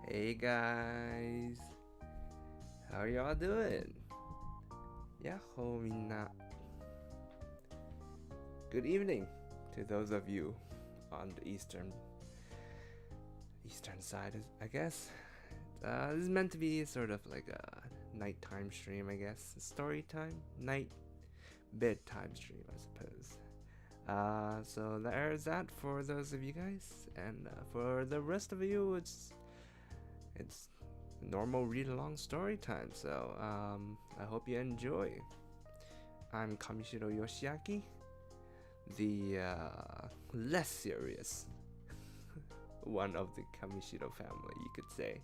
Hey guys, how are y'all doing? やっほーみんな Good evening to those of you on the eastern side, I guess. This is meant to be sort of like a nighttime stream, I guess. Story time? Bedtime stream, I suppose. So there's that for those of you guys. And for the rest of you, it's normal read-along story time. So I hope you enjoy. I'm Kamishiro Yoshiaki, the less serious one of the Kamishiro family, you could say.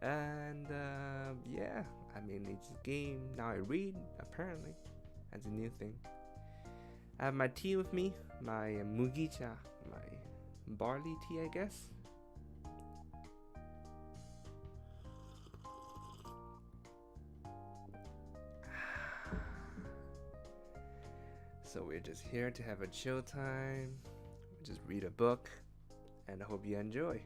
And yeah, I mean, it's a game. Now I read, apparently. That's a new thing. I have my tea with me, my mugicha, my barley tea, I guess. So we're just here to have a chill time, just read a book, and I hope you enjoy.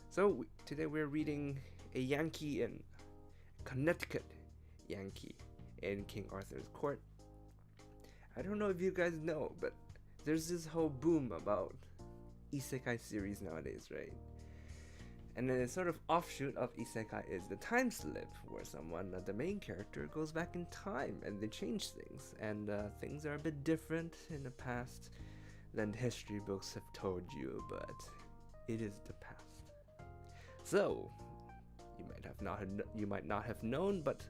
So today we're reading a Yankee in Connecticut Yankee in King Arthur's court. I don't know if you guys know, but there's this whole boom about isekai series nowadays, right? And then a sort of offshoot of isekai is the time slip, where someone, the main character, goes back in time and they change things, and things are a bit different in the past than history books have told you, but it is the past. So you might not have known, but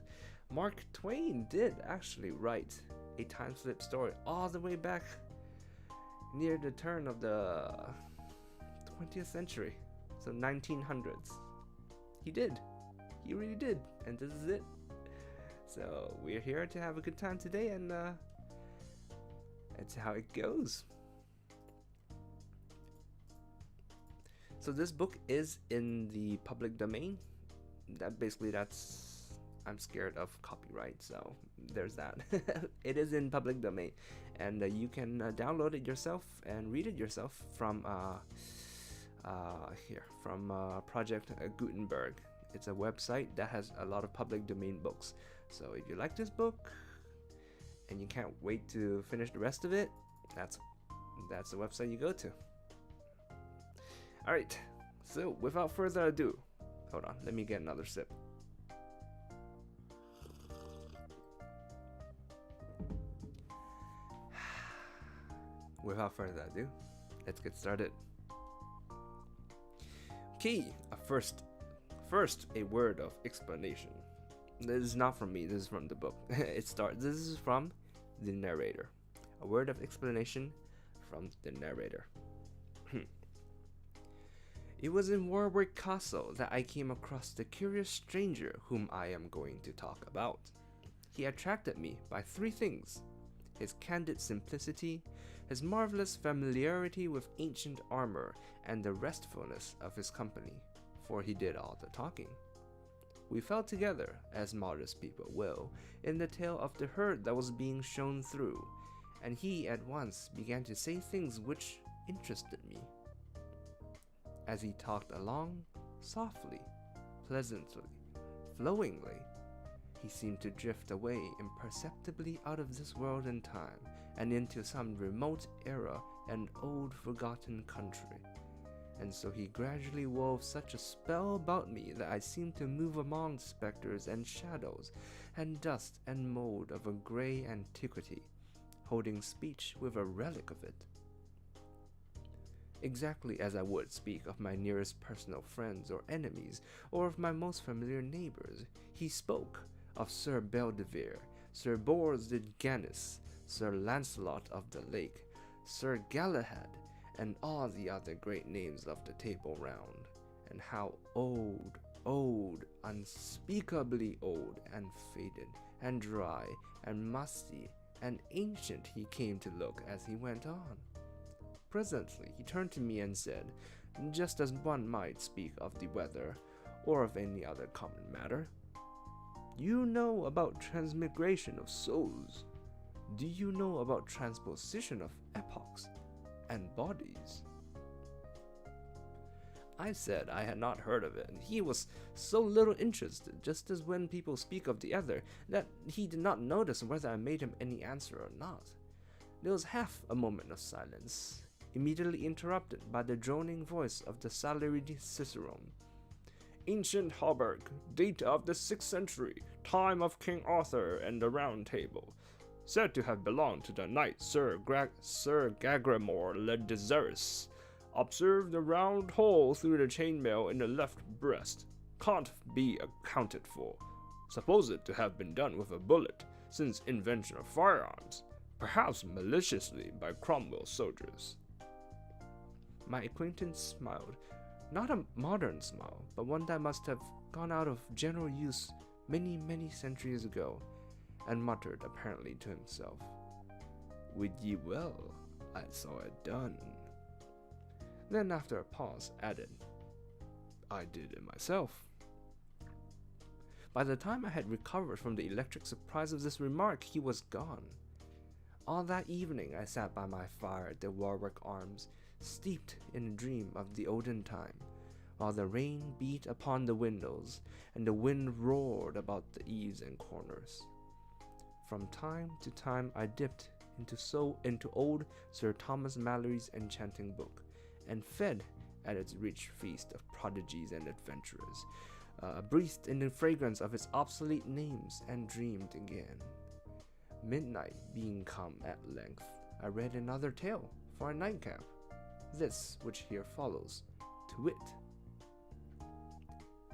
Mark Twain did actually write a time slip story all the way back near the turn of the 20th century, so 1900s. He really did, and this is it. So we're here to have a good time today, and that's how it goes. So this book is in the public domain. I'm scared of copyright, so there's that. It is in public domain, and you can download it yourself and read it yourself from Project Gutenberg. It's a website that has a lot of public domain books. So if you like this book and you can't wait to finish the rest of it, that's the website you go to. Alright, so without further ado, hold on, let me get another sip. Without further ado, let's get started. Okay, first a word of explanation. This is not from me, this is from the book. This is from the narrator. A word of explanation from the narrator. It was in Warwick Castle that I came across the curious stranger whom I am going to talk about. He attracted me by three things: his candid simplicity, his marvelous familiarity with ancient armor, and the restfulness of his company, for he did all the talking. We fell together, as modest people will, in the tail of the herd that was being shown through, and he at once began to say things which interested me. As he talked along, softly, pleasantly, flowingly, he seemed to drift away imperceptibly out of this world and time, and into some remote era and old forgotten country. And so he gradually wove such a spell about me that I seemed to move among specters and shadows, and dust and mold of a grey antiquity, holding speech with a relic of it. Exactly as I would speak of my nearest personal friends or enemies, or of my most familiar neighbors, he spoke of Sir Bedivere, Sir Bors de Ganis, Sir Lancelot of the Lake, Sir Galahad, and all the other great names of the Table Round, and how old, unspeakably old, and faded, and dry, and musty, and ancient he came to look as he went on. Presently he turned to me and said, just as one might speak of the weather, or of any other common matter, "You know about transmigration of souls. Do you know about transposition of epochs and bodies?" I said I had not heard of it, and he was so little interested, just as when people speak of the other, that he did not notice whether I made him any answer or not. There was half a moment of silence, immediately interrupted by the droning voice of the salaried cicerone. Ancient Hauberg, date of the 6th century, time of King Arthur and the Round Table. Said to have belonged to the knight Sir Gagramore le Desirous. Observe the round hole through the chainmail in the left breast. Can't be accounted for. Suppose it to have been done with a bullet, since invention of firearms, perhaps maliciously by Cromwell's soldiers. My acquaintance smiled, not a modern smile, but one that must have gone out of general use many, many centuries ago, and muttered apparently to himself, "Would ye well, I saw it done." Then after a pause added, "I did it myself." By the time I had recovered from the electric surprise of this remark, he was gone. All that evening I sat by my fire at the Warwick Arms, steeped in a dream of the olden time, while the rain beat upon the windows and the wind roared about the eaves and corners. From time to time I dipped into old Sir Thomas Malory's enchanting book, and fed at its rich feast of prodigies and adventurers, breathed in the fragrance of its obsolete names, and dreamed again. Midnight being come at length, I read another tale for a nightcap, this which here follows, to wit: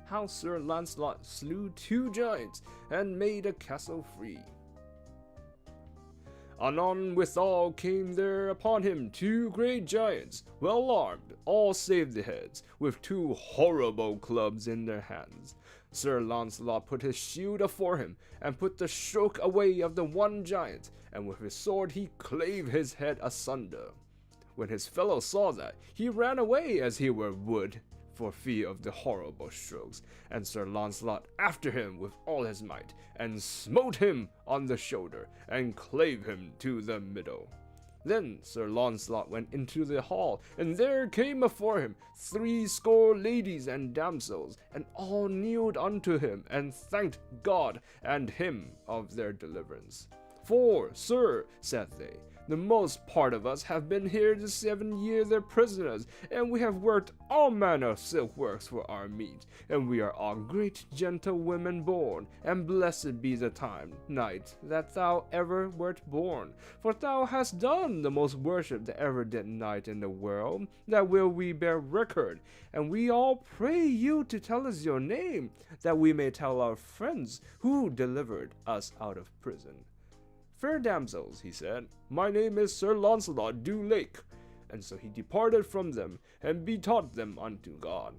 How Sir Lancelot slew 2 giants, and made a castle free. Anon withal came there upon him 2 great giants, well armed, all save the heads, with 2 horrible clubs in their hands. Sir Lancelot put his shield afore him, and put the stroke away of the one giant, and with his sword he clave his head asunder. When his fellow saw that, he ran away as he were wood, for fear of the horrible strokes, and Sir Lancelot after him with all his might, and smote him on the shoulder, and clave him to the middle. Then Sir Lancelot went into the hall, and there came before him 80 ladies and damsels, and all kneeled unto him, and thanked God and him of their deliverance. For, sir, said they, the most part of us have been here this 7 years their prisoners, and we have worked all manner of silk works for our meat, and we are all great gentlewomen born, and blessed be the time, knight, that thou ever wert born, for thou hast done the most worship that ever did knight in the world, that will we bear record, and we all pray you to tell us your name, that we may tell our friends who delivered us out of prison. Fair damsels, he said, my name is Sir Launcelot du Lake. And so he departed from them, and betaught them unto God.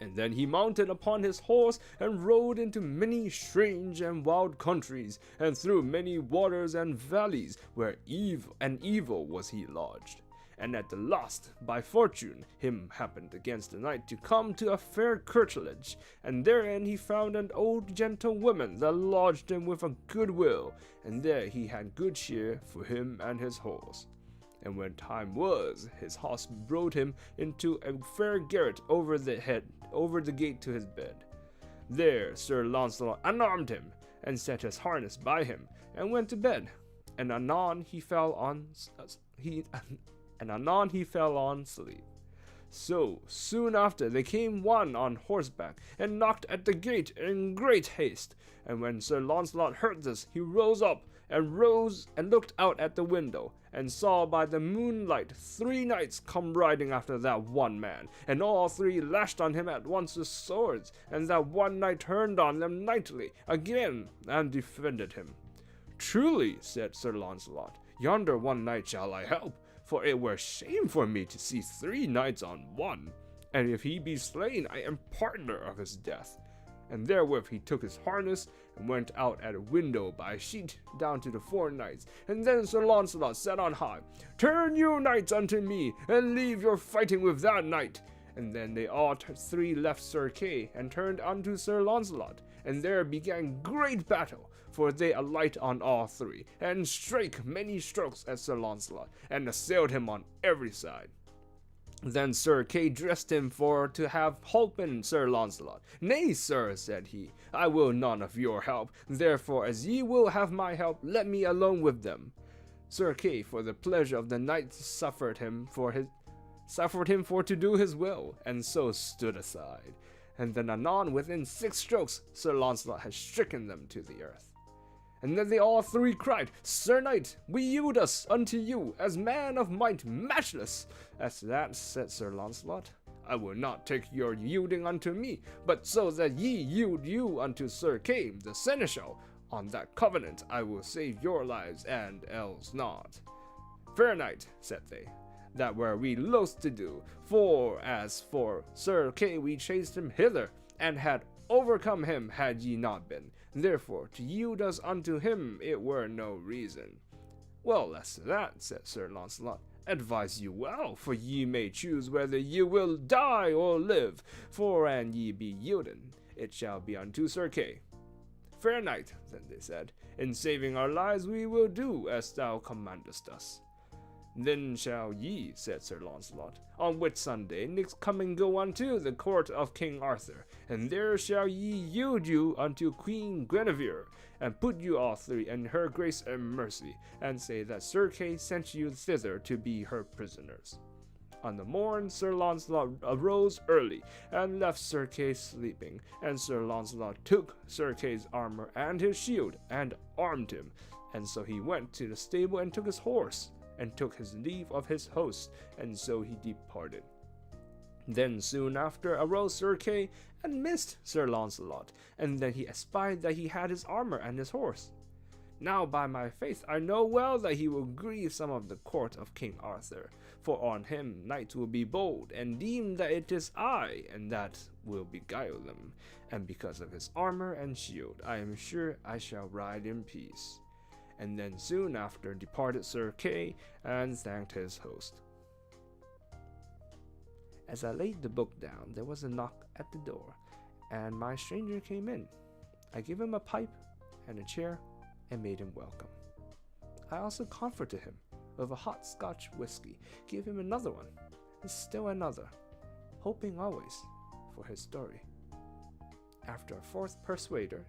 And then he mounted upon his horse, and rode into many strange and wild countries, and through many waters and valleys, where evil was he lodged. And at the last, by fortune, him happened against the night to come to a fair curtilage, and therein he found an old gentlewoman that lodged him with a good will, and there he had good cheer for him and his horse. And when time was, his horse brought him into a fair garret over the gate to his bed. There Sir Launcelot unarmed him, and set his harness by him, and went to bed. And anon he fell on sleep. So soon after there came one on horseback, and knocked at the gate in great haste. And when Sir Launcelot heard this, he rose and looked out at the window, and saw by the moonlight 3 knights come riding after that one man, and all 3 lashed on him at once with swords, and that one knight turned on them knightly again, and defended him. Truly, said Sir Launcelot, yonder one knight shall I help, for it were shame for me to see 3 knights on one, and if he be slain, I am partner of his death. And therewith he took his harness, and went out at a window by a sheet down to the 4 knights. And then Sir Launcelot said on high, Turn you knights unto me, and leave your fighting with that knight. And then they all 3 left Sir Kay, and turned unto Sir Launcelot, and there began great battle, for they alight on all 3, and strake many strokes at Sir Launcelot, and assailed him on every side. Then Sir Kay dressed him for to have holpen Sir Launcelot. Nay, sir, said he, I will none of your help. Therefore, as ye will have my help, let me alone with them. Sir Kay, for the pleasure of the knight, suffered him for to do his will, and so stood aside. And then anon, within 6 strokes, Sir Launcelot had stricken them to the earth. And then they all 3 cried, Sir Knight, we yield us unto you, as man of might matchless. As that, said Sir Launcelot, I will not take your yielding unto me, but so that ye yield you unto Sir Kay, the seneschal. On that covenant I will save your lives, and else not. Fair knight, said they, that were we loath to do, for as for Sir Kay we chased him hither, and had overcome him had ye not been. Therefore, to yield us unto him it were no reason. Well, as to that, said Sir Launcelot, advise you well, for ye may choose whether ye will die or live, for an ye be yielden, it shall be unto Sir Kay. Fair knight, then they said, in saving our lives we will do as thou commandest us. Then shall ye, said Sir Launcelot, on Whitsunday next coming go unto the court of King Arthur, and there shall ye yield you unto Queen Guinevere, and put you all 3 in her grace and mercy, and say that Sir Kay sent you thither to be her prisoners. On the morn Sir Launcelot arose early, and left Sir Kay sleeping, and Sir Launcelot took Sir Kay's armor and his shield, and armed him, and so he went to the stable and took his horse, and took his leave of his host, and so he departed. Then soon after arose Sir Kay, and missed Sir Launcelot, and then he espied that he had his armor and his horse. Now by my faith I know well that he will grieve some of the court of King Arthur, for on him knights will be bold, and deem that it is I, and that will beguile them, and because of his armor and shield I am sure I shall ride in peace. And then soon after departed Sir Kay, and thanked his host. As I laid the book down, there was a knock at the door, and my stranger came in. I gave him a pipe and a chair, and made him welcome. I also comforted him with a hot Scotch whiskey, gave him another one, and still another, hoping always for his story. After a 4th persuader,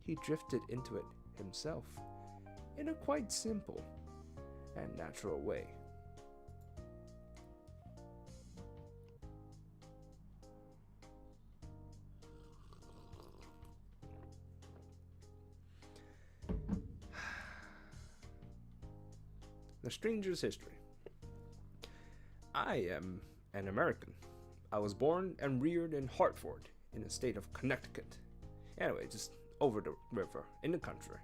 he drifted into it himself, in a quite simple and natural way. The Stranger's History. I am an American. I was born and reared in Hartford, in the state of Connecticut. Anyway, just over the river, in the country.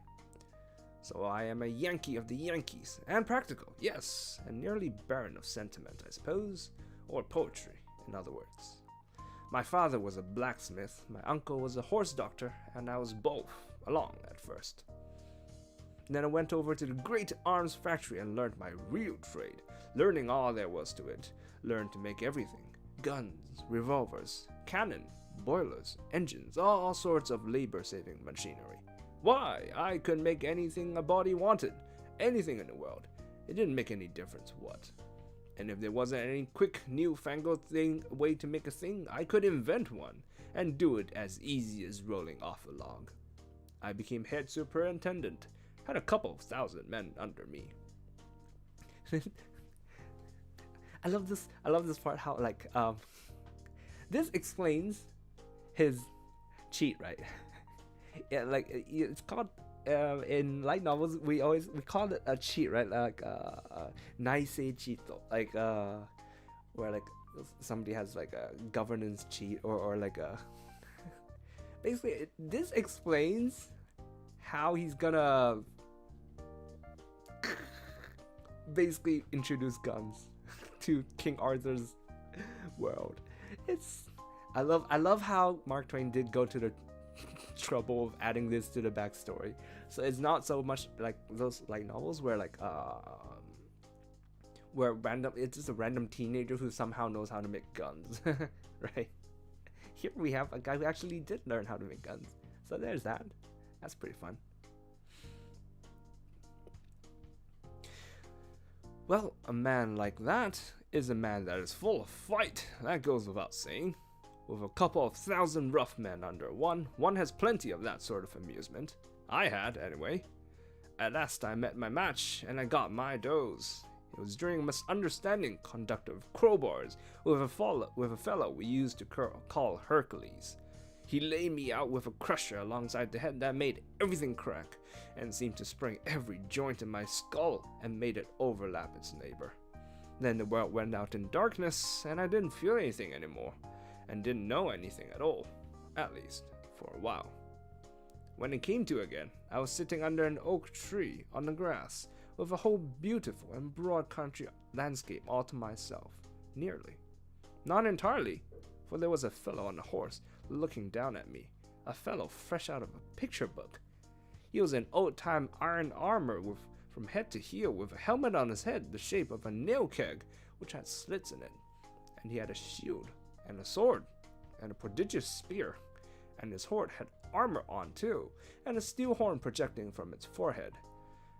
So I am a Yankee of the Yankees, and practical, yes, and nearly barren of sentiment, I suppose, or poetry, in other words. My father was a blacksmith, my uncle was a horse doctor, and I was both, along at first. Then I went over to the great arms factory and learned my real trade, learning all there was to it, learned to make everything, guns, revolvers, cannon, boilers, engines, all sorts of labor-saving machinery. Why, I could make anything a body wanted, anything in the world. It didn't make any difference what. And if there wasn't any quick, newfangled way to make a thing, I could invent one, and do it as easy as rolling off a log. I became head superintendent, had a couple of 1,000 men under me. I love this part, how this explains his cheat, right? Yeah, it's called in light novels we call it a cheat, right? Nice cheato, where somebody has a governance cheat or a basically this explains how he's gonna basically introduce guns to King Arthur's world. I love how Mark Twain did go to the trouble of adding this to the backstory. So it's not so much like those light novels where it's just a random teenager who somehow knows how to make guns. Right? Here we have a guy who actually did learn how to make guns. So there's that. That's pretty fun. Well, a man like that is a man that is full of fight, that goes without saying. With a couple of thousand rough men under one has plenty of that sort of amusement. I had, anyway. At last I met my match, and I got my dose. It was during a misunderstanding conduct of crowbars with a fellow we used to call Hercules. He laid me out with a crusher alongside the head that made everything crack, and seemed to spring every joint in my skull and made it overlap its neighbor. Then the world went out in darkness, and I didn't feel anything anymore, and didn't know anything at all, at least for a while. When it came to again, I was sitting under an oak tree on the grass, with a whole beautiful and broad country landscape all to myself, nearly. Not entirely, for there was a fellow on a horse looking down at me, a fellow fresh out of a picture book. He was in old-time iron armor from head to heel, with a helmet on his head the shape of a nail keg, which had slits in it, and he had a shield, and a sword, and a prodigious spear, and his horse had armor on too, and a steel horn projecting from its forehead,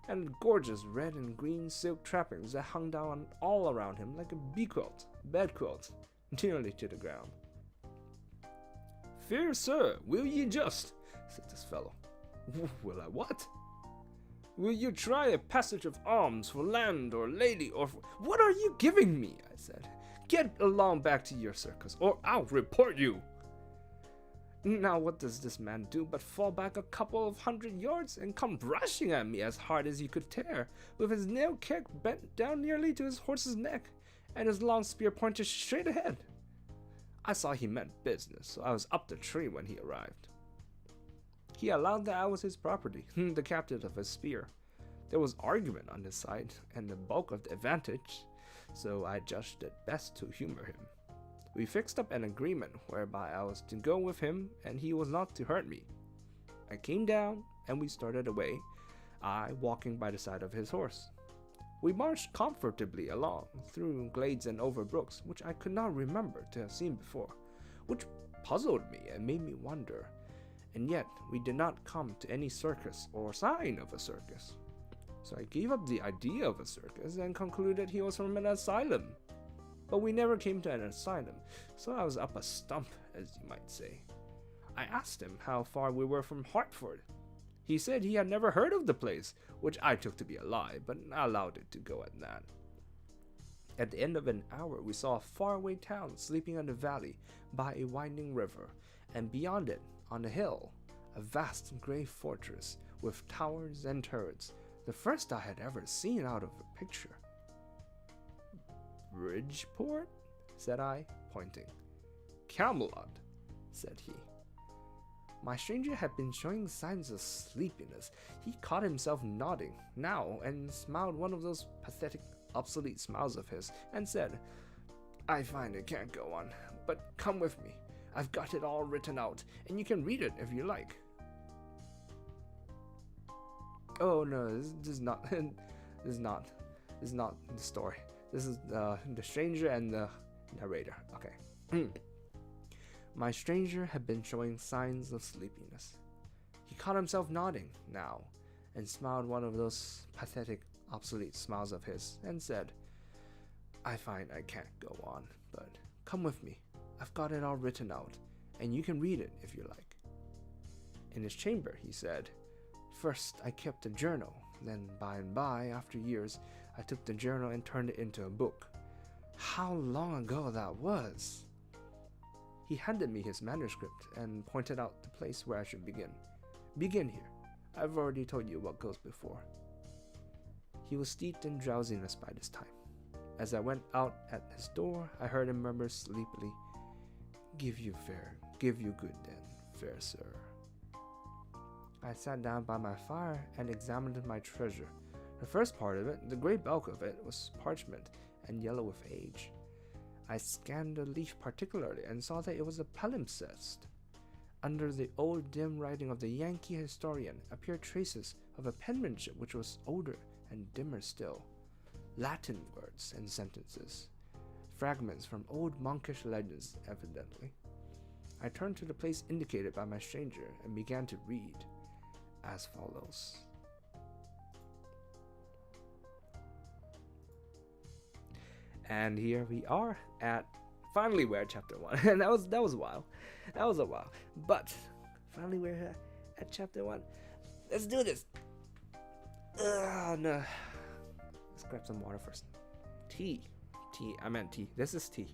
and gorgeous red and green silk trappings that hung down all around him like a bed quilt, nearly to the ground. "Fair sir, will ye just," said this fellow. "Will I what?" "Will you try a passage of arms for land or lady or for—" "What are you giving me?" I said. "Get along back to your circus, or I'll report you." Now what does this man do but fall back a couple of 100 yards and come rushing at me as hard as he could tear, with his nail keg bent down nearly to his horse's neck, and his long spear pointed straight ahead. I saw he meant business, so I was up the tree when he arrived. He allowed that I was his property, the captain of his spear. There was argument on his side, and the bulk of the advantage, so I judged it best to humor him. We fixed up an agreement whereby I was to go with him and he was not to hurt me. I came down and we started away, I walking by the side of his horse. We marched comfortably along through glades and over brooks which I could not remember to have seen before, which puzzled me and made me wonder, and yet we did not come to any circus or sign of a circus. So I gave up the idea of a circus and concluded he was from an asylum. But we never came to an asylum, so I was up a stump, as you might say. I asked him how far we were from Hartford. He said he had never heard of the place, which I took to be a lie, but I allowed it to go at that. At the end of an hour, we saw a faraway town sleeping in a valley by a winding river, and beyond it, on a hill, a vast grey fortress with towers and turrets, the first I had ever seen out of a picture. "Bridgeport?" said I, pointing. "Camelot," said he. My stranger had been showing signs of sleepiness. He caught himself nodding now and smiled one of those pathetic, obsolete smiles of his, and said, "I find it can't go on, but come with me. I've got it all written out, and you can read it if you like." Oh no, this is not the story. This is the stranger and the narrator. Okay. My stranger had been showing signs of sleepiness. He caught himself nodding now, and smiled one of those pathetic, obsolete smiles of his, and said, "I find I can't go on, but come with me. I've got it all written out, and you can read it if you like." In his chamber, he said, "First I kept a journal, then by and by, after years, I took the journal and turned it into a book. How long ago that was!" He handed me his manuscript and pointed out the place where I should begin. "Begin here. I've already told you what goes before." He was steeped in drowsiness by this time. As I went out at his door, I heard him murmur sleepily, give you good then, fair sir." I sat down by my fire and examined my treasure. The first part of it, the great bulk of it, was parchment and yellow with age. I scanned the leaf particularly and saw that it was a palimpsest. Under the old dim writing of the Yankee historian appeared traces of a penmanship which was older and dimmer still. Latin words and sentences. Fragments from old monkish legends, evidently. I turned to the place indicated by my stranger and began to read as follows. And here we are at finally we're at chapter 1. And that was a while. But finally we're at chapter 1. Let's do this. No. Let's grab some water first. Tea. I meant tea. This is tea.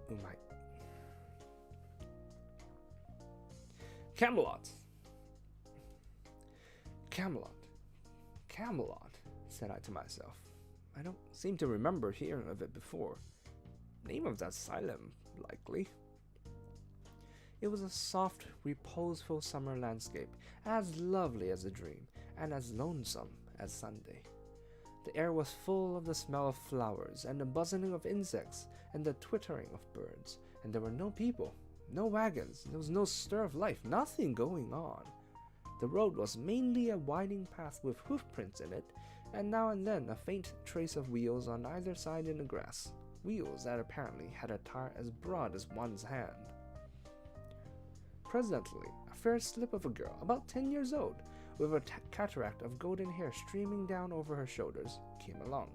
Oh my. Camelot, said I to myself. I don't seem to remember hearing of it before. Name of that asylum, likely. It was a soft, reposeful summer landscape, as lovely as a dream, and as lonesome as Sunday. The air was full of the smell of flowers, and the buzzing of insects, and the twittering of birds, and there were no people, no wagons, there was no stir of life, nothing going on. The road was mainly a winding path with hoofprints in it, and now and then a faint trace of wheels on either side in the grass, wheels that apparently had a tire as broad as one's hand. Presently, a fair slip of a girl, about 10 years old, with a cataract of golden hair streaming down over her shoulders, came along.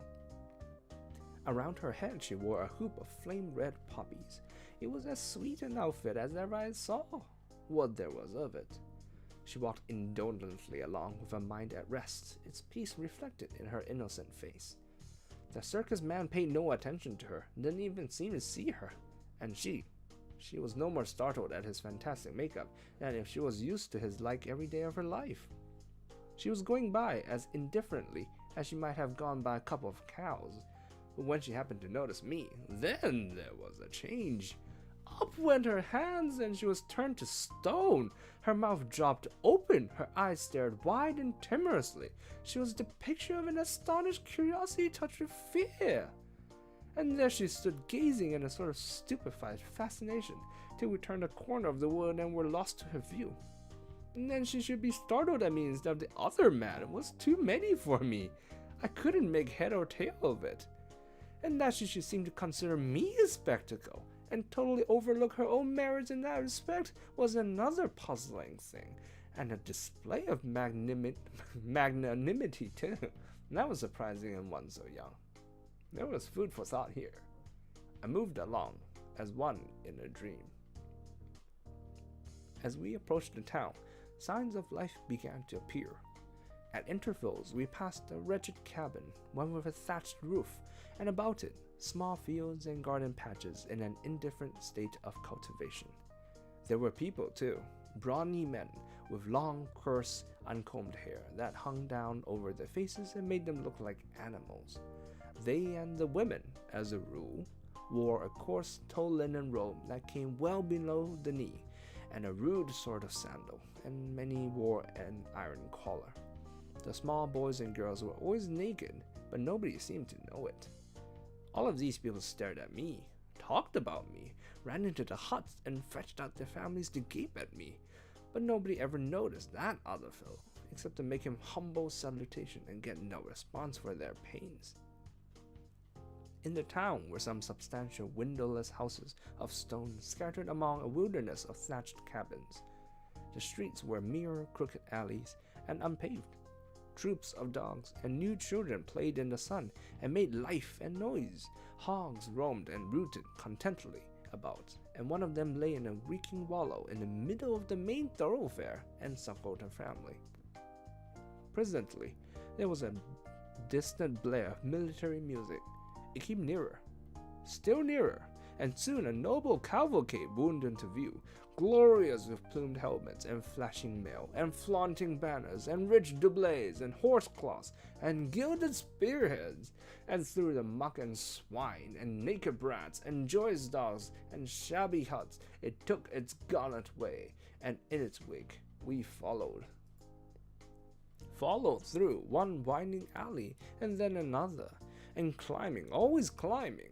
Around her head she wore a hoop of flame-red poppies. It was as sweet an outfit as ever I saw, what there was of it. She walked indolently along with a mind at rest, its peace reflected in her innocent face. The circus man paid no attention to her, didn't even seem to see her, and she was no more startled at his fantastic makeup than if she was used to his like every day of her life. She was going by as indifferently as she might have gone by a couple of cows, but when she happened to notice me, then there was a change. Up went her hands, and she was turned to stone. Her mouth dropped open, her eyes stared wide and timorously. She was the picture of an astonished curiosity touched with fear. And there she stood gazing in a sort of stupefied fascination, till we turned a corner of the wood and were lost to her view. And then she should be startled at me instead of the other man. It was too many for me. I couldn't make head or tail of it. And that she should seem to consider me a spectacle, and totally overlook her own merits in that respect, was another puzzling thing, and a display of magnanimity too. That was surprising in one so young. There was food for thought here. I moved along, as one in a dream. As we approached the town, signs of life began to appear. At intervals, we passed a wretched cabin, one with a thatched roof, and about it, small fields and garden patches in an indifferent state of cultivation. There were people, too, brawny men with long, coarse, uncombed hair that hung down over their faces and made them look like animals. They and the women, as a rule, wore a coarse tow linen robe that came well below the knee, and a rude sort of sandal, and many wore an iron collar. The small boys and girls were always naked, but nobody seemed to know it. All of these people stared at me, talked about me, ran into the huts and fetched out their families to gape at me, but nobody ever noticed that other fellow, except to make him humble salutation and get no response for their pains. In the town were some substantial windowless houses of stone scattered among a wilderness of thatched cabins. The streets were mere crooked alleys and unpaved. Troops of dogs and nude children played in the sun and made life and noise. Hogs roamed and rooted contentedly about, and one of them lay in a reeking wallow in the middle of the main thoroughfare and suckled her family. Presently, there was a distant blare of military music. It came nearer, still nearer, and soon a noble cavalcade wound into view, glorious with plumed helmets and flashing mail, and flaunting banners, and rich doublets, and horsecloths, and gilded spearheads, and through the muck and swine, and naked brats, and joyous dogs, and shabby huts, it took its gallant way, and in its wake we followed through one winding alley, and then another, and climbing, always climbing,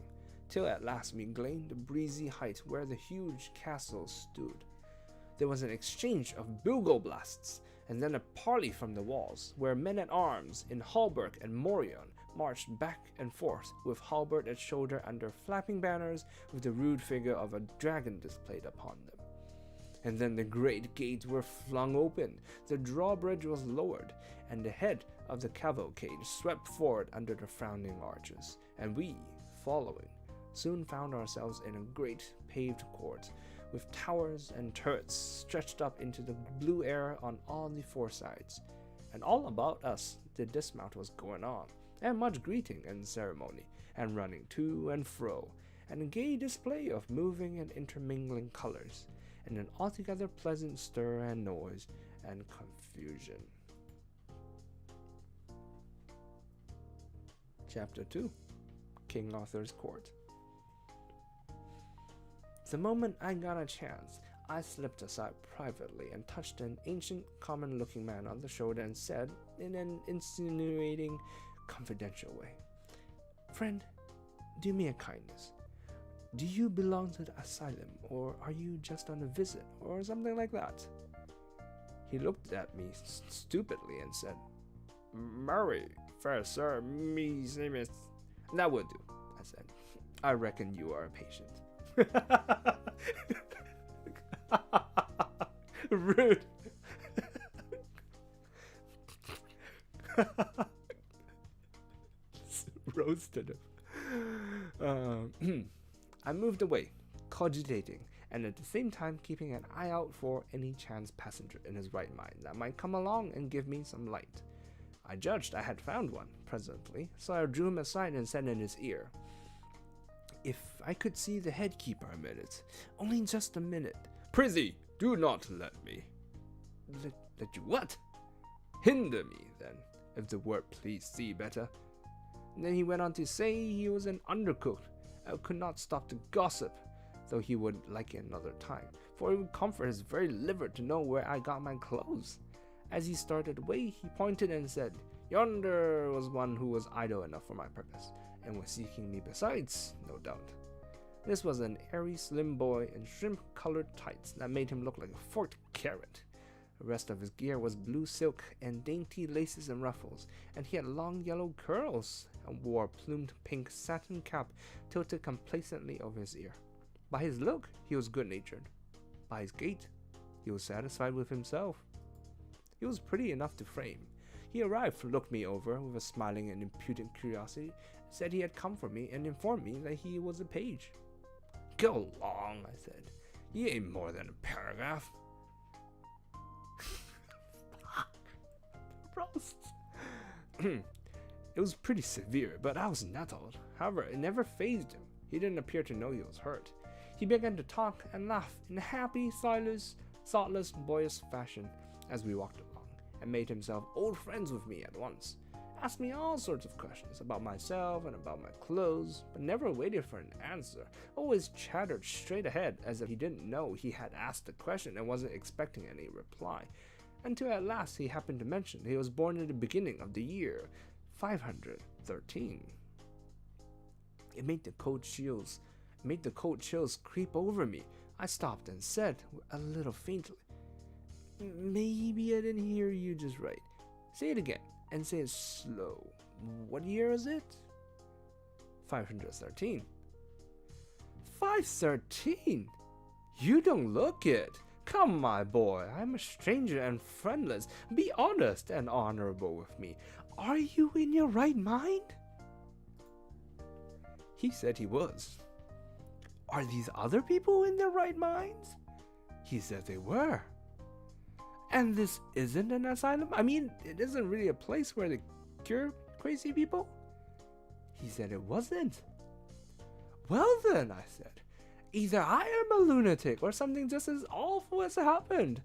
till at last we gained the breezy height where the huge castle stood. There was an exchange of bugle blasts, and then a parley from the walls, where men-at-arms in hauberk and morion marched back and forth with halberd at shoulder under flapping banners with the rude figure of a dragon displayed upon them. And then the great gates were flung open, the drawbridge was lowered, and the head of the cavalcade swept forward under the frowning arches, and we, following, soon found ourselves in a great paved court, with towers and turrets stretched up into the blue air on all the four sides. And all about us the dismount was going on, and much greeting and ceremony, and running to and fro, and a gay display of moving and intermingling colors, and an altogether pleasant stir and noise and confusion. Chapter 2, King Arthur's Court. The moment I got a chance, I slipped aside privately and touched an ancient, common-looking man on the shoulder and said, in an insinuating, confidential way, "Friend, do me a kindness. Do you belong to the asylum, or are you just on a visit, or something like that?" He looked at me stupidly and said, "Marry, fair sir, me name is..." "That would do," I said. "I reckon you are a patient." Rude. Roasted him. I moved away, cogitating, and at the same time keeping an eye out for any chance passenger in his right mind that might come along and give me some light. I judged I had found one presently, so I drew him aside and said in his ear, "If I could see the headkeeper a minute, only just a minute." "Prithee, do not let me." Let you what?" "Hinder me, then, if the word please thee better." And then he went on to say he was an undercook, and could not stop to gossip, though he would like it another time, for it would comfort his very liver to know where I got my clothes. As he started away, he pointed and said, "Yonder was one who was idle enough for my purpose, and was seeking me besides, no doubt." This was an airy, slim boy in shrimp-colored tights that made him look like a forked carrot. The rest of his gear was blue silk and dainty laces and ruffles, and he had long yellow curls and wore a plumed pink satin cap tilted complacently over his ear. By his look, he was good-natured. By his gait, he was satisfied with himself. He was pretty enough to frame. He arrived, looked me over with a smiling and impudent curiosity, said he had come for me, and informed me that he was a page. "Go along," I said. "You ain't more than a paragraph." Roasts. It was pretty severe, but I was nettled. However, it never fazed him. He didn't appear to know he was hurt. He began to talk and laugh in a happy, thoughtless, boyish fashion as we walked along, and made himself old friends with me at once. Asked me all sorts of questions about myself and about my clothes, but never waited for an answer. Always chattered straight ahead as if he didn't know he had asked the question and wasn't expecting any reply, until at last he happened to mention he was born in the beginning of the year 513. It made the cold chills creep over me. I stopped and said, a little faintly, "Maybe I didn't hear you just right. Say it again, and say it slow. What year is it?" 513. 513? You don't look it. Come, my boy, I'm a stranger and friendless. Be honest and honorable with me. Are you in your right mind? He said he was. Are these other people in their right minds? He said they were. And this isn't an asylum? I mean, it isn't really a place where they cure crazy people? He said it wasn't. Well then, I said, either I am a lunatic or something just as awful has happened.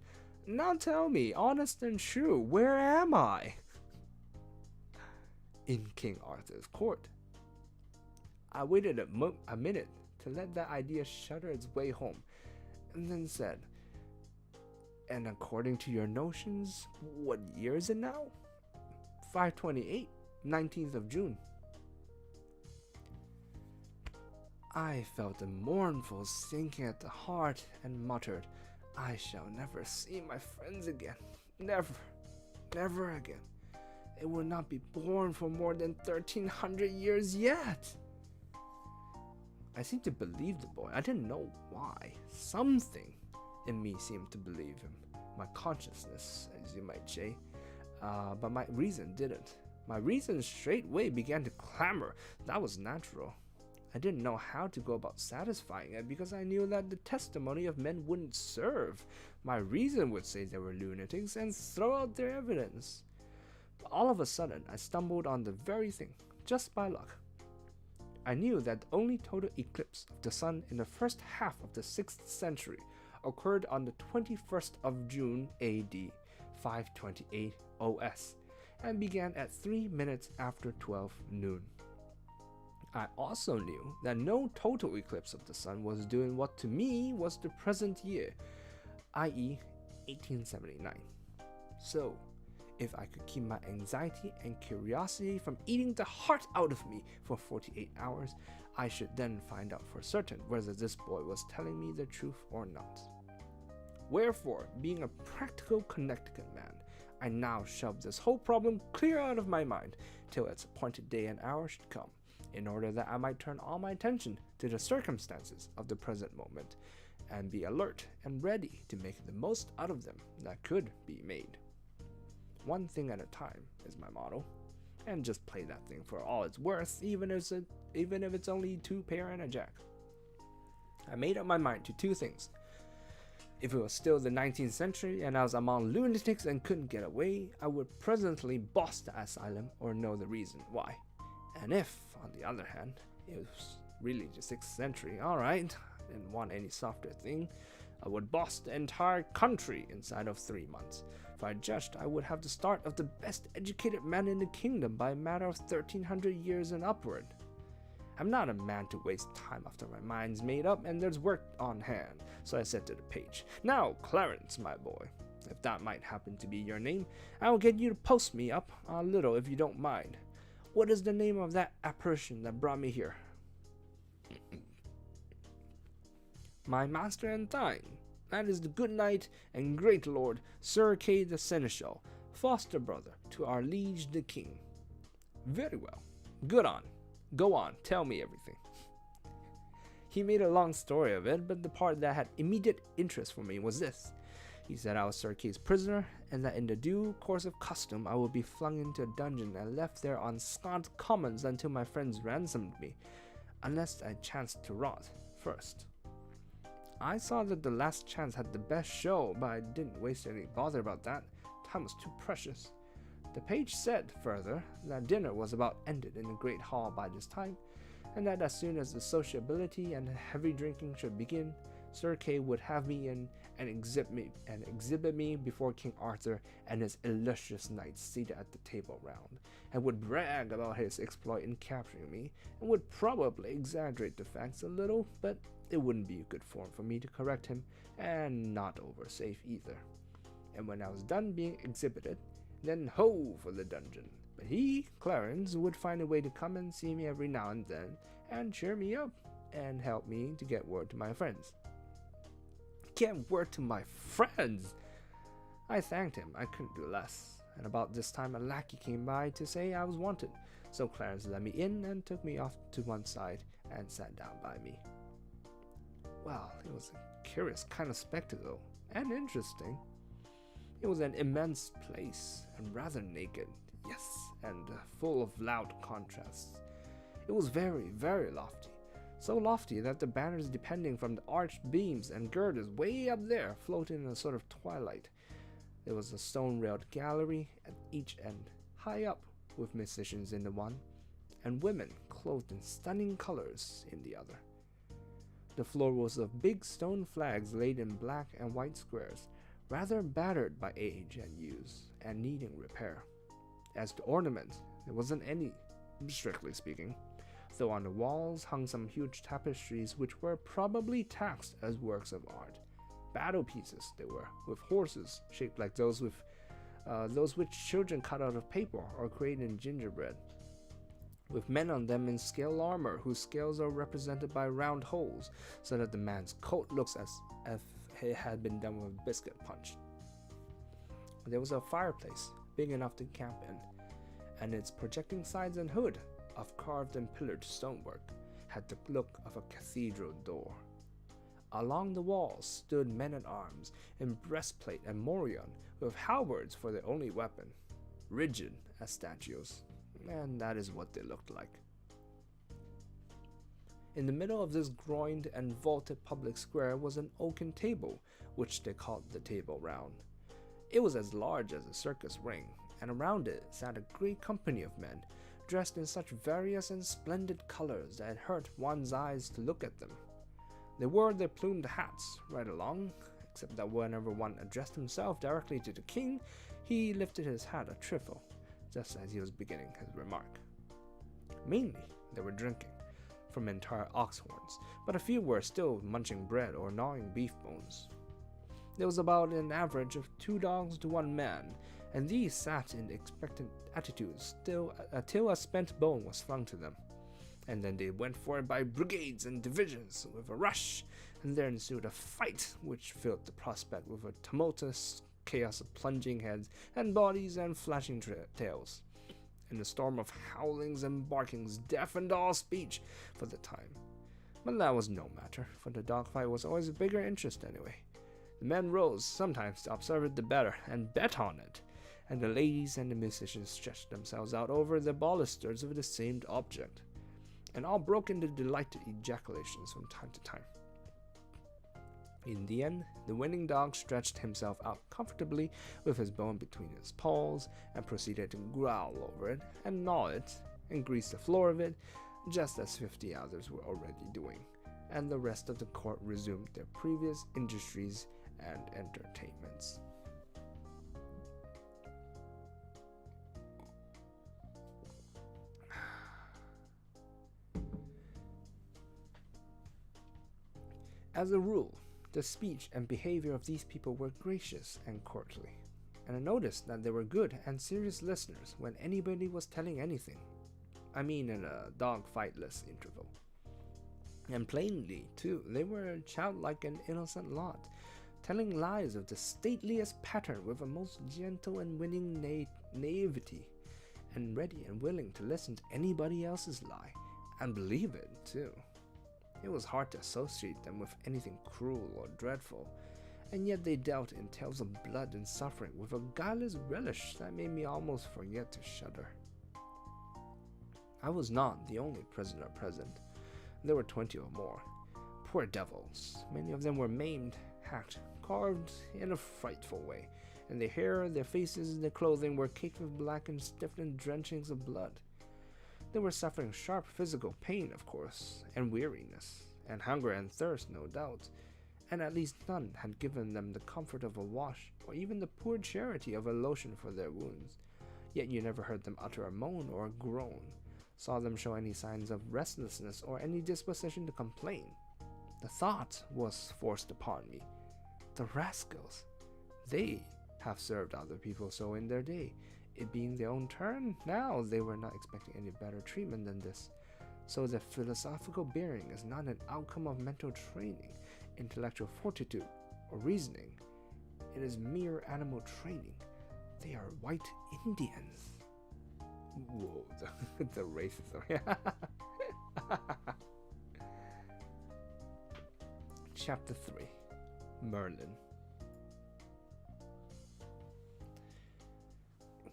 Now tell me, honest and true, where am I? In King Arthur's court. I waited a minute to let that idea shudder its way home, and then said, and according to your notions, what year is it now? 528, 19th of June. I felt a mournful sinking at the heart and muttered, I shall never see my friends again. Never, never again. They will not be born for more than 1,300 years yet. I seemed to believe the boy. I didn't know why. Something in me seemed to believe him. My consciousness, as you might say. But my reason didn't. My reason straightway began to clamor. That was natural. I didn't know how to go about satisfying it because I knew that the testimony of men wouldn't serve. My reason would say they were lunatics and throw out their evidence. But all of a sudden, I stumbled on the very thing, just by luck. I knew that the only total eclipse of the sun in the first half of the 6th century occurred on the 21st of June AD 528 OS and began at 3 minutes after 12 noon. I also knew that no total eclipse of the sun was due in what to me was the present year, i.e. 1879. So, if I could keep my anxiety and curiosity from eating the heart out of me for 48 hours, I should then find out for certain whether this boy was telling me the truth or not. Wherefore, being a practical Connecticut man, I now shoved this whole problem clear out of my mind till its appointed day and hour should come, in order that I might turn all my attention to the circumstances of the present moment, and be alert and ready to make the most out of them that could be made. One thing at a time is my motto, and just play that thing for all it's worth, even if it's only 2 pair and a jack. I made up my mind to 2 things. If it was still the 19th century and I was among lunatics and couldn't get away, I would presently boss the asylum or know the reason why. And if, on the other hand, it was really the 6th century, alright, I didn't want any softer thing, I would boss the entire country inside of 3 months. For I judged I would have the start of the best educated man in the kingdom by a matter of 1300 years and upward. I'm not a man to waste time after my mind's made up and there's work on hand, so I said to the page, "Now, Clarence, my boy, if that might happen to be your name, I will get you to post me up a little if you don't mind. What is the name of that apparition that brought me here?" "My master and thine. That is the good knight and great lord Sir Kay the Seneschal, foster brother to our liege the king." "Very well. Good on. Go on, tell me everything." He made a long story of it, but the part that had immediate interest for me was this. He said I was Sir Kay's prisoner, and that in the due course of custom I would be flung into a dungeon and left there on scant commons until my friends ransomed me, unless I chanced to rot first. I saw that the last chance had the best show, but I didn't waste any bother about that. Time was too precious. The page said, further, that dinner was about ended in the great hall by this time, and that as soon as the sociability and heavy drinking should begin, Sir Kay would have me in and exhibit me before King Arthur and his illustrious knights seated at the table round, and would brag about his exploit in capturing me, and would probably exaggerate the facts a little, but it wouldn't be a good form for me to correct him, and not over safe either. And when I was done being exhibited, then ho for the dungeon. But he, Clarence, would find a way to come and see me every now and then, and cheer me up, and help me to get word to my friends. Get word to my friends! I thanked him, I couldn't do less, and about this time a lackey came by to say I was wanted, so Clarence let me in and took me off to one side and sat down by me. Well, it was a curious kind of spectacle, and interesting. It was an immense place, and rather naked, yes, and full of loud contrasts. It was very, very lofty, so lofty that the banners depending from the arched beams and girders way up there floated in a sort of twilight. There was a stone-railed gallery at each end, high up, with musicians in the one, and women clothed in stunning colors in the other. The floor was of big stone flags laid in black and white squares, rather battered by age and use, and needing repair. As to ornament, there wasn't any, strictly speaking, though on the walls hung some huge tapestries which were probably taxed as works of art. Battle pieces they were, with horses shaped like those which children cut out of paper or create in gingerbread, with men on them in scale armor whose scales are represented by round holes, so that the man's coat looks as if it had been done with biscuit punch. There was a fireplace big enough to camp in, and its projecting sides and hood, of carved and pillared stonework, had the look of a cathedral door. Along the walls stood men-at-arms in breastplate and morion, with halberds for their only weapon, rigid as statues, and that is what they looked like. In the middle of this groined and vaulted public square was an oaken table, which they called the Table Round. It was as large as a circus ring, and around it sat a great company of men, dressed in such various and splendid colors that it hurt one's eyes to look at them. They wore their plumed hats right along, except that whenever one addressed himself directly to the king, he lifted his hat a trifle, just as he was beginning his remark. Mainly, they were drinking from entire ox horns, but a few were still munching bread or gnawing beef bones. There was about an average of 2 dogs to 1 man, and these sat in expectant attitudes till a spent bone was flung to them, and then they went for it by brigades and divisions with a rush, and there ensued a fight which filled the prospect with a tumultuous chaos of plunging heads and bodies and flashing tails, and a storm of howlings and barkings deafened all speech for the time. But that was no matter, for the dogfight was always a bigger interest anyway. The men rose sometimes to observe it the better and bet on it, and the ladies and the musicians stretched themselves out over the balusters of the same object, and all broke into delighted ejaculations from time to time. In the end, the winning dog stretched himself out comfortably with his bone between his paws and proceeded to growl over it and gnaw it and grease the floor of it, just as 50 others were already doing, and the rest of the court resumed their previous industries and entertainments. As a rule, the speech and behavior of these people were gracious and courtly, and I noticed that they were good and serious listeners when anybody was telling anything. I mean in a dog-fightless interval. And plainly, too, they were childlike and innocent lot, telling lies of the stateliest pattern with a most gentle and winning naivety, and ready and willing to listen to anybody else's lie, and believe it, too. It was hard to associate them with anything cruel or dreadful, and yet they dealt in tales of blood and suffering with a guileless relish that made me almost forget to shudder. I was not the only prisoner present. There were 20 or more. Poor devils. Many of them were maimed, hacked, carved in a frightful way, and their hair, their faces, their clothing were caked with black and stiffened drenchings of blood. They were suffering sharp physical pain, of course, and weariness, and hunger and thirst, no doubt, and at least none had given them the comfort of a wash, or even the poor charity of a lotion for their wounds. Yet you never heard them utter a moan or a groan, saw them show any signs of restlessness or any disposition to complain. The thought was forced upon me. The rascals! They have served other people so in their day. It being their own turn, now they were not expecting any better treatment than this. So the philosophical bearing is not an outcome of mental training, intellectual fortitude, or reasoning. It is mere animal training. They are white Indians. Whoa, the racism. Chapter 3. Merlin.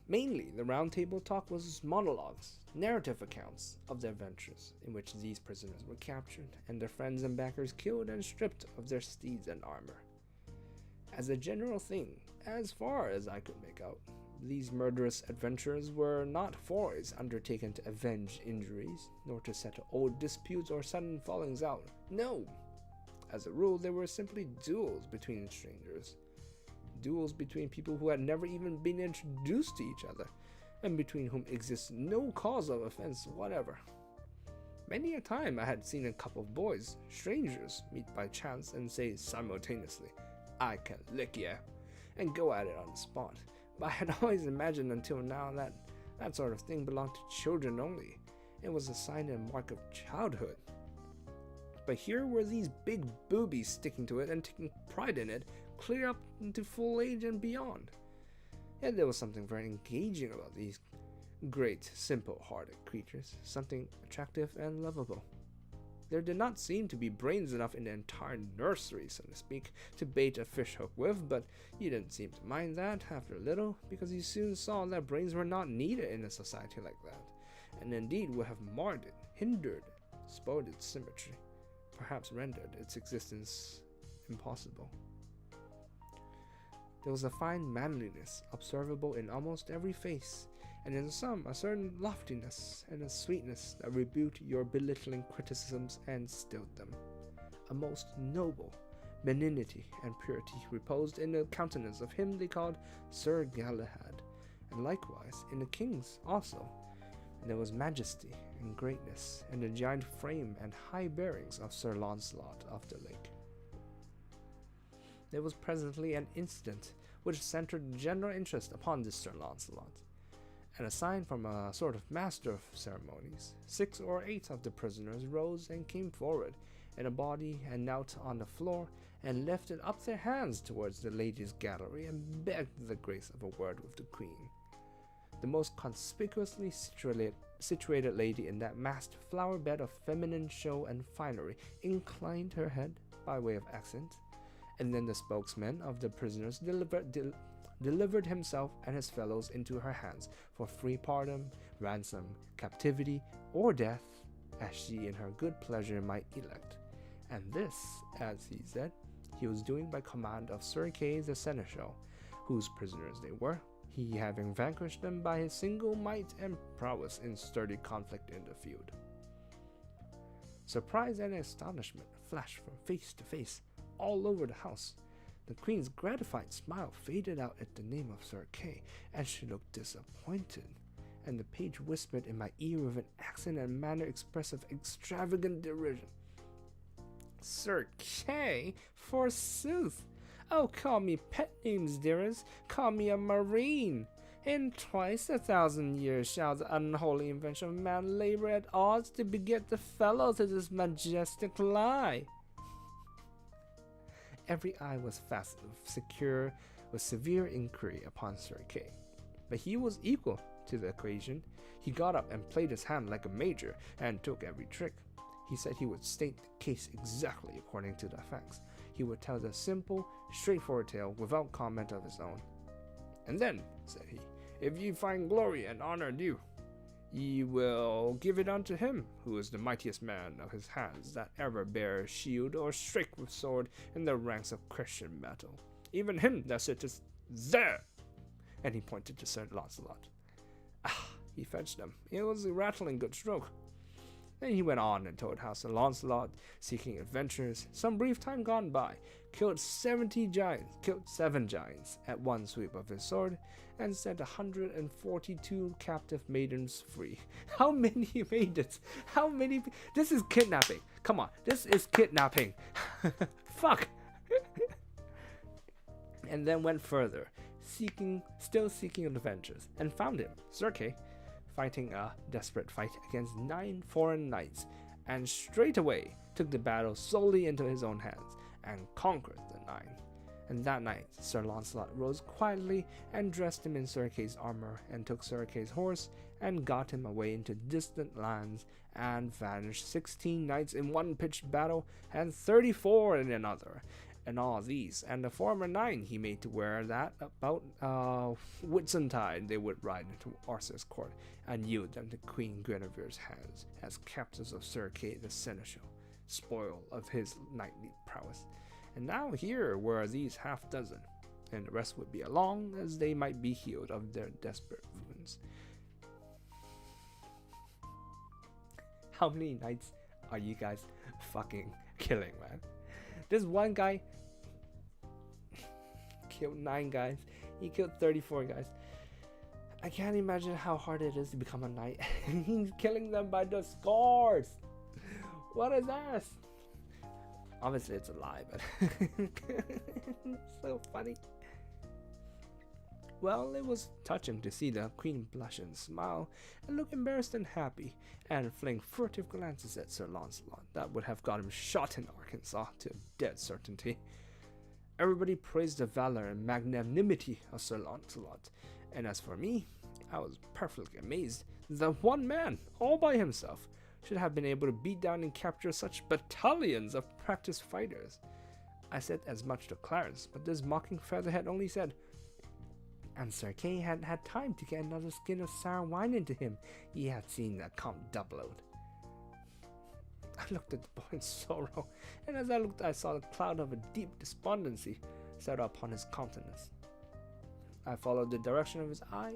Mainly, the Roundtable Talk was monologues, narrative accounts of their adventures, in which these prisoners were captured and their friends and backers killed and stripped of their steeds and armor. As a general thing, as far as I could make out, these murderous adventures were not forays undertaken to avenge injuries, nor to settle old disputes or sudden fallings out. No! As a rule, they were simply duels between strangers. Duels between people who had never even been introduced to each other, and between whom exists no cause of offense whatever. Many a time I had seen a couple of boys, strangers, meet by chance and say simultaneously, "I can lick ya," and go at it on the spot. But I had always imagined until now that that sort of thing belonged to children only. It was a sign and mark of childhood. But here were these big boobies sticking to it and taking pride in it, clear up into full age and beyond. Yet there was something very engaging about these great, simple-hearted creatures, something attractive and lovable. There did not seem to be brains enough in the entire nursery, so to speak, to bait a fishhook with, but he didn't seem to mind that after a little, because he soon saw that brains were not needed in a society like that, and indeed would have marred it, hindered it, spoiled its symmetry, perhaps rendered its existence impossible. There was a fine manliness observable in almost every face, and in some a certain loftiness and a sweetness that rebuked your belittling criticisms and stilled them. A most noble benignity and purity reposed in the countenance of him they called Sir Galahad, and likewise in the king's also. And there was majesty and greatness in the giant frame and high bearings of Sir Launcelot of the Lake. There was presently an incident which centered general interest upon this Sir Launcelot. At a sign from a sort of master of ceremonies, 6 or 8 of the prisoners rose and came forward in a body and knelt on the floor and lifted up their hands towards the ladies' gallery and begged the grace of a word with the queen. The most conspicuously situated lady in that massed flower bed of feminine show and finery inclined her head by way of accent, and then the spokesman of the prisoners delivered himself and his fellows into her hands for free pardon, ransom, captivity, or death, as she in her good pleasure might elect. And this, as he said, he was doing by command of Sir Kay the Seneschal, whose prisoners they were, he having vanquished them by his single might and prowess in sturdy conflict in the field. Surprise and astonishment flashed from face to face all over the house. The queen's gratified smile faded out at the name of Sir Kay, and she looked disappointed, and the page whispered in my ear with an accent and manner expressive of extravagant derision, "Sir Kay, forsooth! Oh, call me pet names, dearest. Call me a marine. In twice 1,000 years shall the unholy invention of man labor at odds to beget the fellow to this majestic lie." Every eye was fastened with severe inquiry upon Sir Kay, but he was equal to the occasion. He got up and played his hand like a major, and took every trick. He said he would state the case exactly according to the facts. He would tell the simple, straightforward tale without comment of his own. "And then," said he, "if ye find glory and honor due, ye will give it unto him who is the mightiest man of his hands that ever bare shield or strake with sword in the ranks of Christian battle, even him that sitteth there." And he pointed to Sir Launcelot. He fetched them. It was a rattling good stroke. Then he went on and told how Sir Launcelot, seeking adventures, some brief time gone by, killed 7 giants at one sweep of his sword, and set 142 captive maidens free. How many maidens? How many? This is kidnapping. Come on, this is kidnapping. Fuck. And then went further, still seeking adventures, and found him, Sir Kay, fighting a desperate fight against 9 foreign knights, and straightway took the battle solely into his own hands, and conquered the 9. And that night Sir Launcelot rose quietly and dressed him in Sir Kay's armor, and took Sir Kay's horse, and got him away into distant lands, and vanished 16 knights in one pitched battle, and 34 in another. And all these, and the former 9 he made to wear that about Whitsuntide they would ride into Arthur's court, and yield them to Queen Guinevere's hands, as captives of Sir Kay the Seneschal, spoil of his knightly prowess. And now here were these 6, and the rest would be along as they might be healed of their desperate wounds. How many knights are you guys fucking killing, man? This one guy killed 9 guys. He killed 34 guys. I can't imagine how hard it is to become a knight. He's killing them by the scores. What is this? Obviously it's a lie, but it's so funny. Well, it was touching to see the queen blush and smile, and look embarrassed and happy, and fling furtive glances at Sir Launcelot that would have got him shot in Arkansas to a dead certainty. Everybody praised the valor and magnanimity of Sir Launcelot, and as for me, I was perfectly amazed that one man, all by himself, should have been able to beat down and capture such battalions of practiced fighters. I said as much to Clarence, but this mocking featherhead only said, and Sir Kay hadn't had time to get another skin of sour wine into him. He had seen that Count Doubleout. I looked at the boy in sorrow, and as I looked, I saw a cloud of a deep despondency set upon his countenance. I followed the direction of his eye,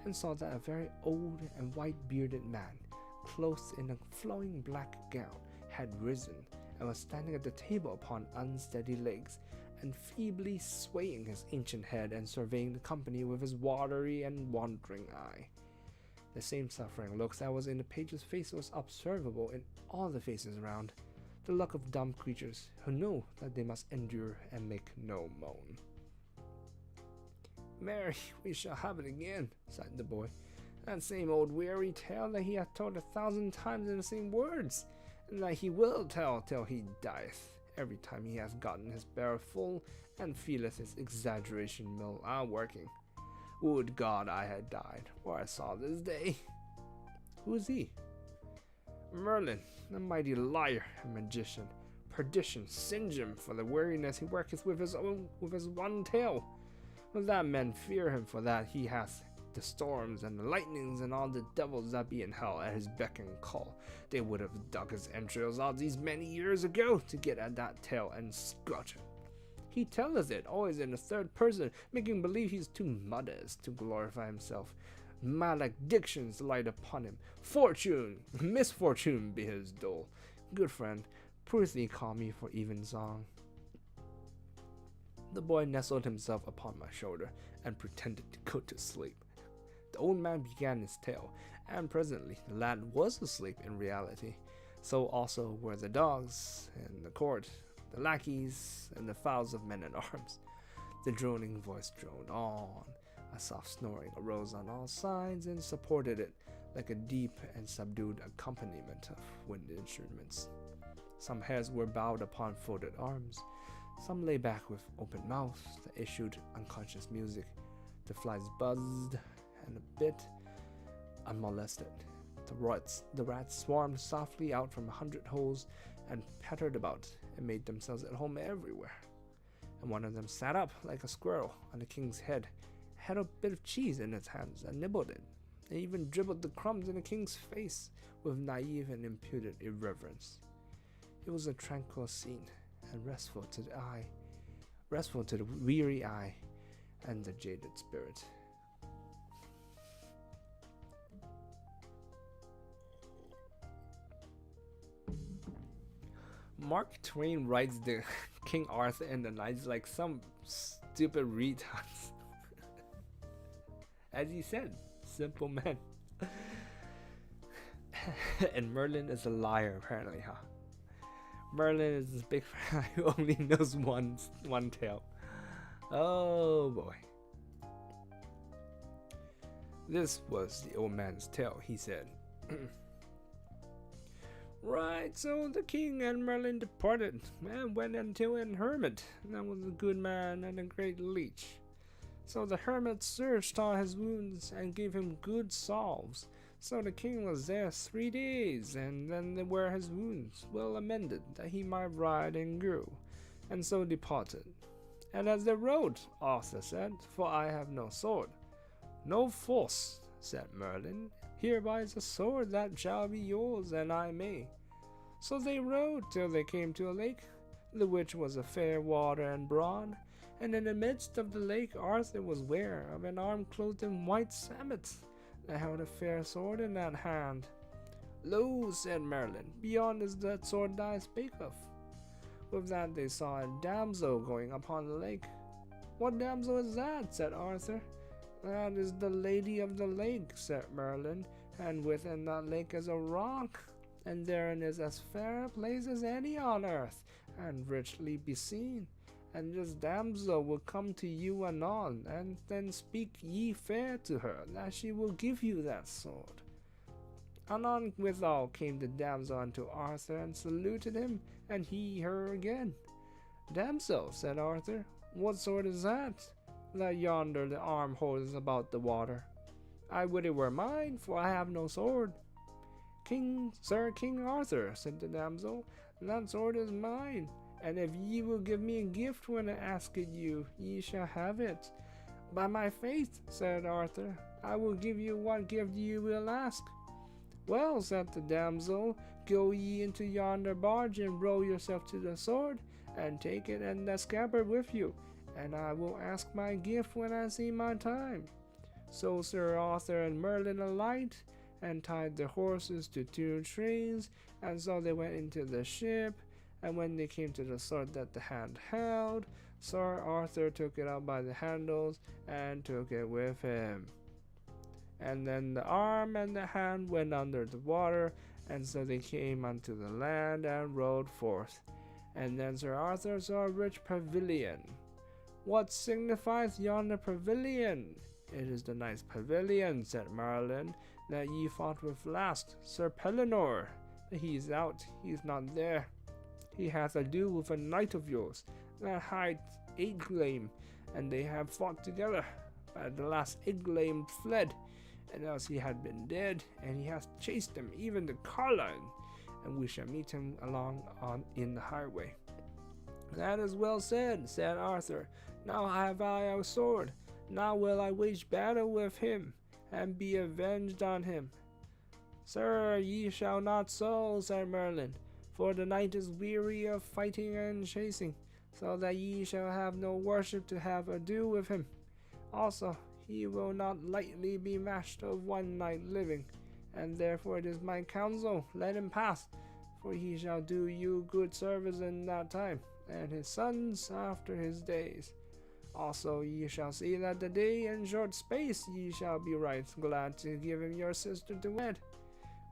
and saw that a very old and white-bearded man, clothed in a flowing black gown, had risen, and was standing at the table upon unsteady legs, and feebly swaying his ancient head and surveying the company with his watery and wandering eye. The same suffering look that was in the page's face was observable in all the faces around, the luck of dumb creatures who know that they must endure and make no moan. "Marry, we shall have it again," sighed the boy. "That same old weary tale that he hath told 1,000 times in the same words, and that he will tell till he dieth, every time he has gotten his barrel full, and feeleth his exaggeration mill working. Would God I had died, or I saw this day." "Who is he?" "Merlin, the mighty liar and magician. Perdition singe him for the weariness he worketh with his one tail. But that men fear him for that he hath the storms and the lightnings and all the devils that be in hell at his beck and call. They would have dug his entrails out these many years ago to get at that tail and squelch it. He telleth it always in the third person, making believe he's too modest to glorify himself. Maledictions light upon him. Misfortune be his dole. Good friend, prithee call me for evensong." The boy nestled himself upon my shoulder and pretended to go to sleep. The old man began his tale, and presently the lad was asleep in reality. So also were the dogs in the court, the lackeys, and the fowls of men at arms. The droning voice droned on. A soft snoring arose on all sides and supported it like a deep and subdued accompaniment of wind instruments. Some heads were bowed upon folded arms. Some lay back with open mouths that issued unconscious music. The flies buzzed, and a bit unmolested. The rats swarmed softly out from 100 holes and pattered about and made themselves at home everywhere. And one of them sat up like a squirrel on the king's head, had a bit of cheese in its hands and nibbled it, and even dribbled the crumbs in the king's face with naive and impudent irreverence. It was a tranquil scene, and restful to the weary eye and the jaded spirit. Mark Twain writes the King Arthur and the Knights like some stupid retards. As he said, simple men. And Merlin is a liar, apparently, huh? Merlin is this big fella who only knows one tale. Oh boy. This was the old man's tale, he said. Right, so the king and Merlin departed, and went unto an hermit, that was a good man and a great leech. So the hermit searched all his wounds, and gave him good salves. So the king was there 3 days, and then there were his wounds well amended, that he might ride and grow, and so departed. And as they rode, Arthur said, "For I have no sword." "No force," said Merlin, "hereby is a sword that shall be yours, and I may." So they rode till they came to a lake, the which was a fair water and broad, and in the midst of the lake Arthur was ware of an arm clothed in white samite, that held a fair sword in that hand. "Lo," said Merlin, "beyond is that sword that I spake of." With that they saw a damsel going upon the lake. "What damsel is that?" said Arthur. "That is the lady of the lake," said Merlin, "and within that lake is a rock, and therein is as fair a place as any on earth, and richly beseen. And this damsel will come to you anon, and then speak ye fair to her, that she will give you that sword." Anon withal came the damsel unto Arthur, and saluted him, and he her again. "Damsel," said Arthur, "what sword is that yonder the arm holds about the water? I would it were mine, for I have no sword." Sir King Arthur, said the damsel, that sword is mine, and if ye will give me a gift when I ask it you, ye shall have it. By my faith, said Arthur, I will give you what gift you will ask. Well, said the damsel, go ye into yonder barge and row yourself to the sword, and take it and the scabbard with you, and I will ask my gift when I see my time. So Sir Arthur and Merlin alight, and tied their horses to 2 trees, and so they went into the ship, and when they came to the sword that the hand held, Sir Arthur took it out by the handles, and took it with him. And then the arm and the hand went under the water, and so they came unto the land, and rode forth. And then Sir Arthur saw a rich pavilion. What signifieth yonder pavilion? It is the knight's pavilion, said Merlin, that ye fought with last, Sir Pellinore. He is out, he is not there. He hath ado with a knight of yours, that hight Eglaim, and they have fought together. But at the last Eglaim fled, and else he had been dead, and he hath chased him even to Carlisle, and we shall meet him along in the highway. That is well said, said Arthur. Now have I a sword. Now will I wage battle with him, and be avenged on him. Sir, ye shall not so, said Merlin, for the knight is weary of fighting and chasing, so that ye shall have no worship to have ado with him. Also, he will not lightly be matched of one knight living, and therefore it is my counsel, let him pass, for he shall do you good service in that time, and his sons after his days. Also ye shall see that the day in short space ye shall be right glad to give him your sister to wed.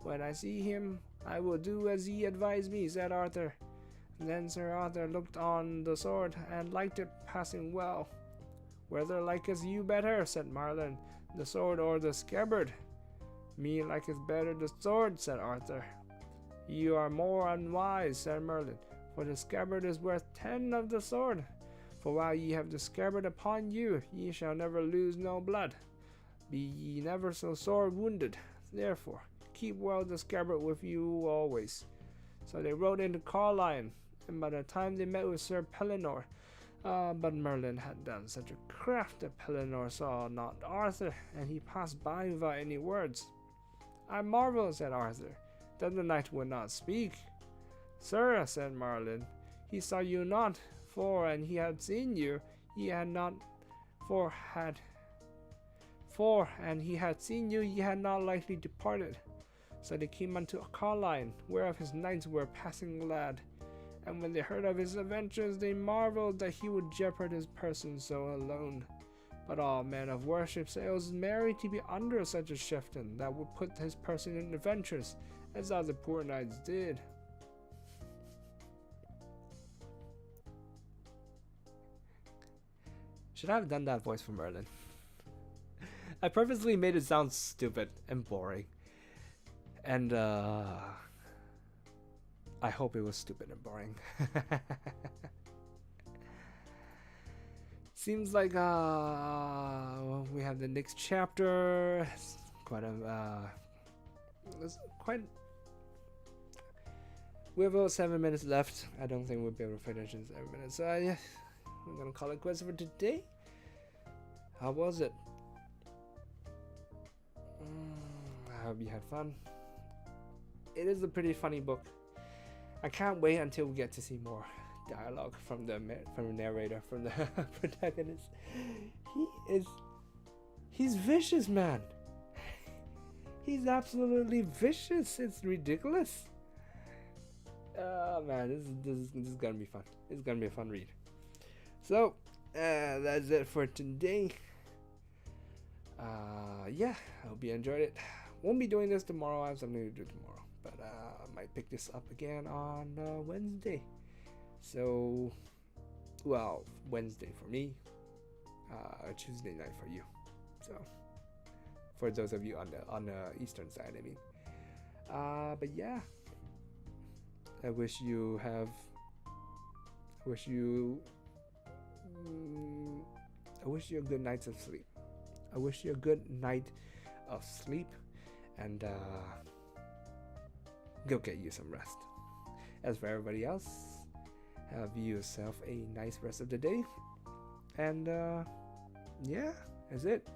When I see him, I will do as ye advise me, said Arthur. Then Sir Arthur looked on the sword, and liked it passing well. Whether likest you better, said Merlin, the sword or the scabbard? Me liketh better the sword, said Arthur. You are more unwise, said Merlin, for the scabbard is worth 10 of the sword. For while ye have the scabbard upon you, ye shall never lose no blood. Be ye never so sore wounded. Therefore, keep well the scabbard with you always. So they rode into Carlisle, and by the time they met with Sir Pellinore, but Merlin had done such a craft that Pellinore saw not Arthur, and he passed by without any words. I marvel, said Arthur, that the knight would not speak. Sir, said Merlin, he saw you not, for an he had seen you, ye had not likely departed. So they came unto Carlisle, whereof his knights were passing glad. And when they heard of his adventures, they marveled that he would jeopard his person so alone. But all men of worship say it was merry to be under such a chieftain that would put his person in adventures, as other poor knights did. Should I have done that voice for Merlin? I purposely made it sound stupid and boring. And I hope it was stupid and boring. Seems like we have the next chapter. It's we have about 7 minutes left. I don't think we'll be able to finish in 7 minutes. So yeah, we're gonna call it quits for today. How was it? I hope you had fun. It is a pretty funny book. I can't wait until we get to see more dialogue from the narrator, from the protagonist. He's vicious, man. He's absolutely vicious. It's ridiculous. Oh man, this is gonna be fun. It's gonna be a fun read. So that's it for today. Yeah, I hope you enjoyed it. Won't be doing this tomorrow. I have something to do tomorrow, but I might pick this up again on Wednesday. So, well, Wednesday for me, Tuesday night for you. So, for those of you on the Eastern side, I mean. But yeah, I wish you a good night of sleep. I wish you a good night of sleep, and go get you some rest. As for everybody else, have yourself a nice rest of the day. And yeah, that's it.